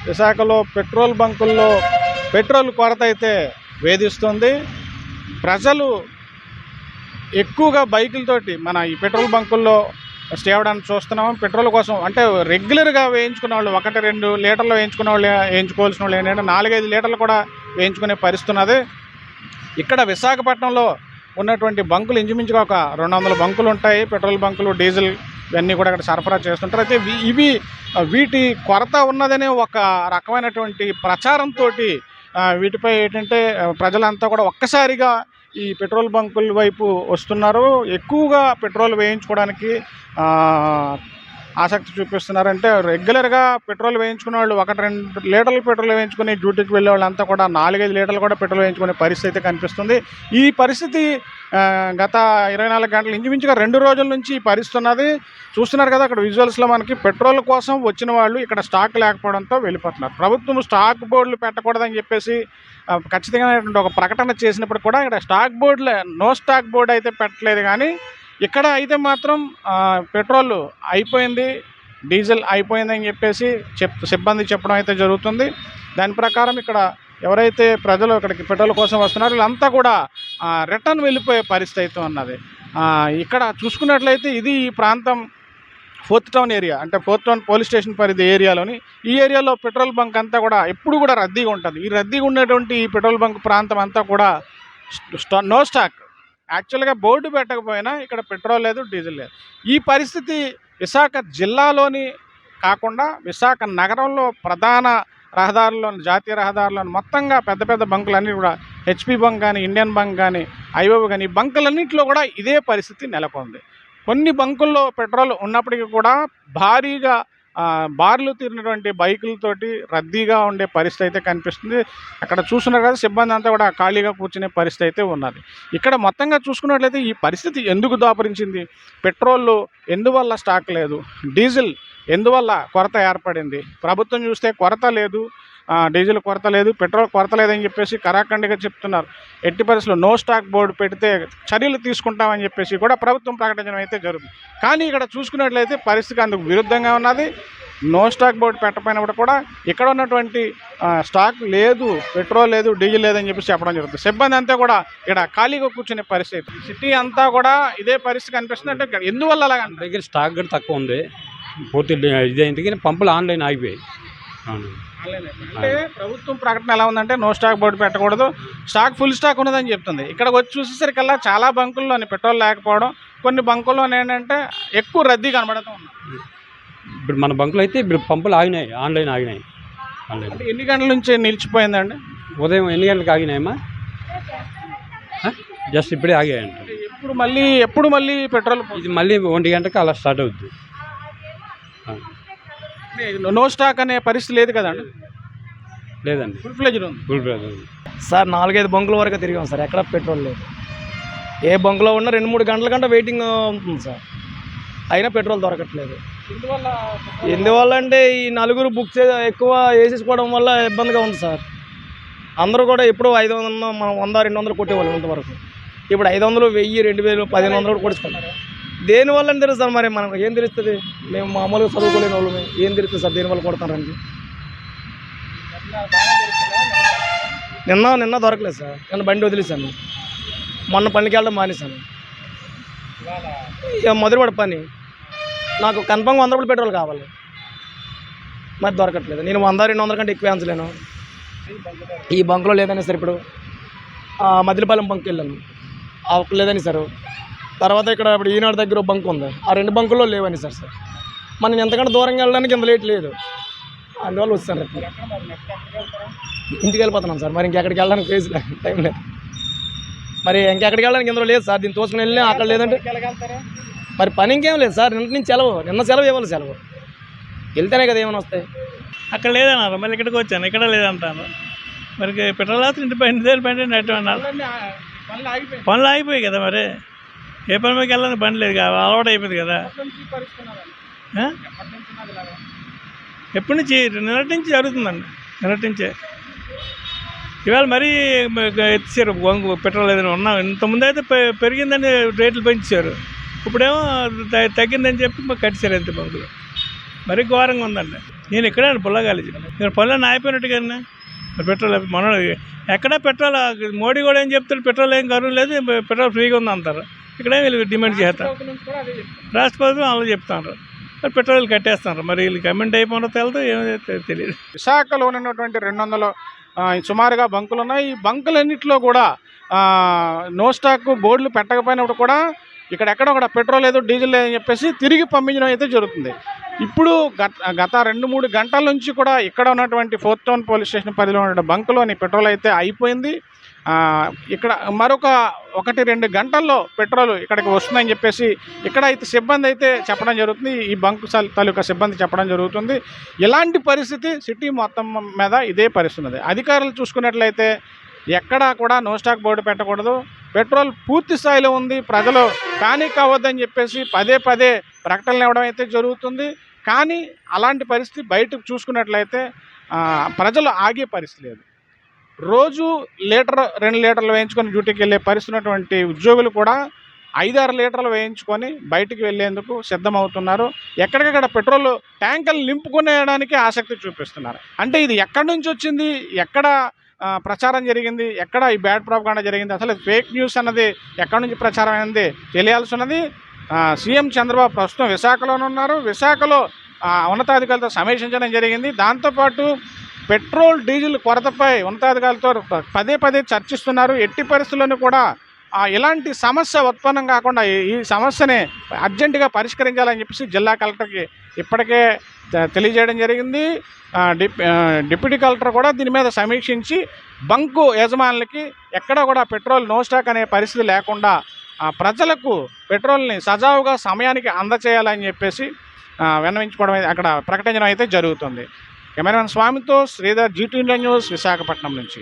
విశాఖలో petrol బంకుల్లో petrol కొరత అయితే వేధిస్తుంది. ప్రజలు ఎక్కువగా బైకులతోటి మన ఈ పెట్రోల్ బంకుల్లో స్టే అవ్వడానికి చూస్తున్నాము. పెట్రోల్ కోసం అంటే రెగ్యులర్గా వేయించుకునే వాళ్ళు 1-2 లీటర్లు వేయించుకునే వాళ్ళు వేయించుకోవాల్సిన వాళ్ళు ఏంటంటే 4-5 లీటర్లు కూడా వేయించుకునే పరిస్థితి ఉన్నది. ఇక్కడ విశాఖపట్నంలో ఉన్నటువంటి బంకులు ఇంచుమించుగా ఒక 200 బంకులు ఉంటాయి. పెట్రోల్ బంకులు, డీజిల్ ఇవన్నీ కూడా ఇక్కడ సరఫరా చేస్తుంటారు. అయితే వీటి కొరత ఉన్నదనే ఒక రకమైనటువంటి ప్రచారంతో వీటిపై ఏంటంటే ప్రజలంతా కూడా ఒక్కసారిగా ఈ పెట్రోల్ బంకుల వైపు వస్తున్నారు. ఎక్కువగా పెట్రోల్ వేయించుకోవడానికి ఆసక్తి చూపిస్తున్నారు. అంటే రెగ్యులర్గా పెట్రోల్ వేయించుకునే వాళ్ళు 1-2 లీటర్లు పెట్రోల్ వేయించుకుని డ్యూటీకి వెళ్ళే వాళ్ళంతా కూడా 4-5 లీటర్లు కూడా పెట్రోల్ వేయించుకునే పరిస్థితి అయితే కనిపిస్తుంది. ఈ పరిస్థితి గత 24 గంటలు ఇంచుమించుగా 2 రోజుల నుంచి ఈ పరిస్థితి ఉన్నది. చూస్తున్నారు కదా అక్కడ విజువల్స్లో మనకి పెట్రోల్ కోసం వచ్చిన వాళ్ళు ఇక్కడ స్టాక్ లేకపోవడంతో వెళ్ళిపోతున్నారు. ప్రభుత్వం స్టాక్ బోర్డులు పెట్టకూడదని చెప్పేసి ఖచ్చితంగా ఒక ప్రకటన చేసినప్పుడు కూడా ఇక్కడ స్టాక్ బోర్డులే నో స్టాక్ బోర్డు అయితే పెట్టలేదు. కానీ ఇక్కడ అయితే మాత్రం పెట్రోల్ అయిపోయింది, డీజిల్ అయిపోయిందని చెప్పేసి సిబ్బంది చెప్పడం అయితే జరుగుతుంది. దాని ప్రకారం ఇక్కడ ఎవరైతే ప్రజలు ఇక్కడికి పెట్రోల్ కోసం వస్తున్నారో వీళ్ళంతా కూడా రిటర్న్ వెళ్ళిపోయే పరిస్థితి అయితే ఉన్నది. ఇక్కడ చూసుకున్నట్లయితే ఇది ఈ ప్రాంతం 4th టౌన్ ఏరియా, అంటే 4th టౌన్ పోలీస్ స్టేషన్ పరిధి ఏరియాలోని ఈ ఏరియాలో పెట్రోల్ బంక్ అంతా కూడా ఎప్పుడు కూడా రద్దీగా ఉంటుంది. ఈ రద్దీగా ఉన్నటువంటి ఈ పెట్రోల్ బంక్ ప్రాంతం అంతా కూడా నో స్టాక్. యాక్చువల్గా బోర్డు పెట్టకపోయినా ఇక్కడ పెట్రోల్ లేదు, డీజిల్ లేదు. ఈ పరిస్థితి విశాఖ జిల్లాలోని కాకుండా విశాఖ నగరంలో ప్రధాన రహదారుల్లోని, జాతీయ రహదారులను మొత్తంగా పెద్ద పెద్ద బంకులన్నీ కూడా హెచ్పి బంక్ కానీ, ఇండియన్ బంక్ కానీ, ఐఓబి కానీ, ఈ బంకులన్నింటిలో కూడా ఇదే పరిస్థితి నెలకొంది. కొన్ని బంకుల్లో పెట్రోల్ ఉన్నప్పటికీ కూడా భారీగా బార్లు తీరినటువంటి బైకులతోటి రద్దీగా ఉండే పరిస్థితి అయితే కనిపిస్తుంది. అక్కడ చూస్తున్నారు కదా సిబ్బంది అంతా కూడా ఖాళీగా కూర్చునే పరిస్థితి అయితే ఉన్నది. ఇక్కడ మొత్తంగా చూసుకున్నట్లయితే ఈ పరిస్థితి ఎందుకు దాపరించింది, పెట్రోల్ ఎందువల్ల స్టాక్ లేదు, డీజిల్ ఎందువల్ల కొరత ఏర్పడింది, ప్రభుత్వం చూస్తే కొరత లేదు, డీజిల్ కొరత లేదు, పెట్రోల్ కొరత లేదని చెప్పేసి కరాఖండిగా చెప్తున్నారు. ఎట్టి పరిస్థితుల్లో నో స్టాక్ బోర్డు పెడితే చర్యలు తీసుకుంటామని చెప్పేసి కూడా ప్రభుత్వం ప్రకటించడం అయితే జరుగుతుంది. కానీ ఇక్కడ చూసుకున్నట్లయితే పరిస్థితి అందుకు విరుద్ధంగా ఉన్నది. నో స్టాక్ బోర్డు పెట్టకపోయినప్పుడు కూడా ఇక్కడ ఉన్నటువంటి స్టాక్ లేదు, పెట్రోల్ లేదు, డీజిల్ లేదని చెప్పేసి చెప్పడం జరుగుతుంది. సిబ్బంది అంతా కూడా ఇక్కడ ఖాళీగా కూర్చునే పరిస్థితి. సిటీ అంతా కూడా ఇదే పరిస్థితి కనిపిస్తుంది. అంటే ఇక్కడ ఎందువల్ల అలాగ దగ్గర స్టాక్ కూడా తక్కువ ఉంది, పూర్తి ఇదేంటి పంపులు ఆన్లైన్ ఆగిపోయాయి. అంటే ప్రభుత్వం ప్రకటన ఎలా ఉందంటే నో స్టాక్ బోర్డు పెట్టకూడదు, స్టాక్ ఫుల్ స్టాక్ ఉన్నదని చెప్తుంది. ఇక్కడికి వచ్చి చూసేసరికల్లా చాలా బంకుల్లోని పెట్రోల్ లేకపోవడం, కొన్ని బంకుల్లో ఏంటంటే ఎక్కువ రద్దీ కనబడుతూ ఉంది. ఇప్పుడు మన బంకులు అయితే ఇప్పుడు పంపులు ఆగినాయి, ఆన్లైన్ ఆగినాయి. అంటే ఎన్ని గంటల నుంచి నిలిచిపోయిందండి? ఉదయం ఎన్ని గంటలకు ఆగినాయమ్మా? జస్ట్ ఇప్పుడే ఆగాయంట. ఎప్పుడు మళ్ళీ పెట్రోల్ ఇది మళ్ళీ 1 గంటకు అలా స్టార్ట్ అవుద్ది. నో స్టాక్ అనే పరిస్థితి లేదు కదండి? లేదండి, ఫుల్ ఫ్లెడ్జ్డ్ ఉంది. సార్ 4-5 బంకుల వరకు తిరిగాం సార్, ఎక్కడ పెట్రోల్ లేదు. ఏ బంకులో ఉన్నా 2-3 గంటల కంటే వెయిటింగ్ ఉంటుంది సార్, అయినా పెట్రోల్ దొరకట్లేదు. ఎందువల్ల అంటే ఈ నలుగురు బుక్ ఎక్కువ వేసేసుకోవడం వల్ల ఇబ్బందిగా ఉంది సార్. అందరూ కూడా ఎప్పుడూ 500 మనం 100-200 కొట్టేవాళ్ళం ఇంతవరకు. ఇప్పుడు 500, 1000, 2000, 1500 కూడా కొట్టుకుంటారు. దేనివల్ల అని తెలుసు సార్, మరి మనకు ఏం తెలుస్తుంది? మేము మామూలుగా చదువుకోలేని వాళ్ళమే, ఏం తెలుస్తుంది సార్ దేనివల్ల కొడతారండి? నిన్న దొరకలేదు సార్, నిన్న బండి వదిలేసాను, మొన్న పనికి వెళ్ళడం మానేశాను. ఇక మొదలుపడి పని నాకు కన్ఫామ్గా 100 రూపాయలు పెట్రోల్ కావాలి, మరి దొరకట్లేదు. నేను 100-200 కంటే ఎక్కువ వేయించలేను. ఈ బంకులో లేదని సార్, ఇప్పుడు మదిలిపాలెం బంక్ వెళ్ళాను, లేదని సార్. తర్వాత ఇక్కడ ఇప్పుడు ఈనాడు దగ్గర బంక్ ఉంది, ఆ 2 బంకుల్లో లేవని సార్. మనం ఎంతకంటే దూరంగా వెళ్ళడానికి ఇంత లేట్ లేదు, అందువల్ల వస్తాను. రేపు ఇంటికి వెళ్ళిపోతున్నాం సార్, మరి ఇంకెక్కడికి వెళ్ళడానికి ఫేస్ టైం లేదు. మరి ఇంకెక్కడికి వెళ్ళడానికి ఇందులో లేదు సార్, దీన్ని తోసుకుని వెళ్ళినా అక్కడ లేదంటే మరి పని ఇంకేం లేదు సార్. నిన్న సెలవు ఇవ్వాలి, సెలవు వెళ్తేనే కదా ఏమైనా వస్తాయి. అక్కడ లేదన్నారు, మళ్ళీ ఇక్కడికి వచ్చాను, ఇక్కడ లేదంటాను. మరి పెట్రోల్ రాత్రి ఇంటి పైన నెట్ అన్నారు, పనులు ఆగిపోయాయి కదా. మరి ఏ పని మీకు వెళ్ళాలని బండి లేదు కదా, అలవాటు అయిపోయింది కదా. ఎప్పటి నుంచి? నిన్నటి నుంచి జరుగుతుందండి, నిన్నటి నుంచే. ఇవాళ మరీ ఎత్తిసారు పెట్రోల్ ఏదైనా ఉన్నాం. ఇంతకుముందు అయితే పెరిగిందని రేట్లు పెంచారు, ఇప్పుడేమో తగ్గిందని చెప్పి మాకు కట్టిసారు అంతే బంకులు. మరీ ఘోరంగా ఉందండి. నేను ఇక్కడే పుల్ల కాలేజీ ఇక్కడ పనులన్నీ అయిపోయినట్టు కానీ పెట్రోల్ మన ఎక్కడ పెట్రోల్ మోడీ కూడా ఏం చెప్తాడు, పెట్రోల్ ఏం కరువు లేదు, పెట్రోల్ ఫ్రీగా ఉంది అంటారు. ఇక్కడే వీళ్ళు డిమాండ్ చేస్తారు. రాష్ట్ర ప్రభుత్వం అలా చెప్తారు, పెట్రోల్ కట్టేస్తున్నారు. మరి వీళ్ళు కమెంట్ అయిపోయినా తెలదు, ఏమైతే తెలియదు. విశాఖలో ఉన్నటువంటి 200 సుమారుగా బంకులు ఉన్నాయి. ఈ బంకులన్నింటిలో కూడా నో స్టాక్ బోర్డులు పెట్టకపోయినప్పుడు కూడా ఇక్కడెక్కడ కూడా పెట్రోల్ లేదు, డీజిల్ లేదని చెప్పేసి తిరిగి పంపించడం అయితే జరుగుతుంది. ఇప్పుడు గత 2-3 గంటల నుంచి కూడా ఇక్కడ ఉన్నటువంటి 4th టౌన్ పోలీస్ స్టేషన్ పరిధిలో ఉన్న బంకులోని పెట్రోల్ అయితే అయిపోయింది. ఇక్కడ మరొక 1-2 గంటల్లో పెట్రోల్ ఇక్కడికి వస్తుందని చెప్పేసి ఇక్కడ అయితే సిబ్బంది అయితే చెప్పడం జరుగుతుంది. ఈ బంకు తాలూకా సిబ్బంది చెప్పడం జరుగుతుంది. ఇలాంటి పరిస్థితి సిటీ మొత్తం మీద ఇదే పరిస్థితి ఉంది. అధికారులు చూసుకున్నట్లయితే ఎక్కడా కూడా నో స్టాక్ బోర్డు పెట్టకూడదు, పెట్రోల్ పూర్తి స్థాయిలో ఉంది, ప్రజలు పానిక్ అవ్వద్దని చెప్పేసి పదే ప్రకటనలు ఇవ్వడం అయితే జరుగుతుంది. కానీ అలాంటి పరిస్థితి బయటకు చూసుకున్నట్లయితే ప్రజలు ఆగే పరిస్థితి లేదు. రోజు 1-2 లీటర్లు వేయించుకొని డ్యూటీకి వెళ్ళే పరిస్థితి ఉన్నటువంటి ఉద్యోగులు కూడా 5-6 లీటర్లు వేయించుకొని బయటికి వెళ్ళేందుకు సిద్ధమవుతున్నారు. ఎక్కడికక్కడ పెట్రోల్ ట్యాంకర్లు నింపుకునేయడానికి ఆసక్తి చూపిస్తున్నారు. అంటే ఇది ఎక్కడి నుంచి వచ్చింది, ఎక్కడ ప్రచారం జరిగింది, ఎక్కడ ఈ బ్యాడ్ ప్రాపగాండా జరిగింది, అసలు ఫేక్ న్యూస్ అన్నది ఎక్కడి నుంచి ప్రచారం అయింది తెలియాల్సి ఉన్నది. సీఎం చంద్రబాబు ప్రస్తుతం విశాఖలోనే ఉన్నారు. విశాఖలో ఉన్నతాధికారులతో సమీక్షించడం జరిగింది. దాంతోపాటు పెట్రోల్ డీజిల్ కొరతపై ఉన్నతాధికారులతో పదే చర్చిస్తున్నారు. ఎట్టి పరిస్థితుల్లోనూ కూడా ఇలాంటి సమస్య ఉత్పన్నం కాకుండా ఈ సమస్యని అర్జెంటుగా పరిష్కరించాలని చెప్పేసి జిల్లా కలెక్టర్కి ఇప్పటికే తెలియజేయడం జరిగింది. డిప్యూటీ కలెక్టర్ కూడా దీని మీద సమీక్షించి బంకు యజమానులకి ఎక్కడ కూడా పెట్రోల్ నో స్టాక్ అనే పరిస్థితి లేకుండా ప్రజలకు పెట్రోల్ని సజావుగా సమయానికి అందచేయాలని చెప్పేసి విన్నవించుకోవడం అక్కడ ప్రకటించడం అయితే జరుగుతుంది. కెమెరామెన్ స్వామితో Sridhar, GT India news, Visakhapatnam నుంచి.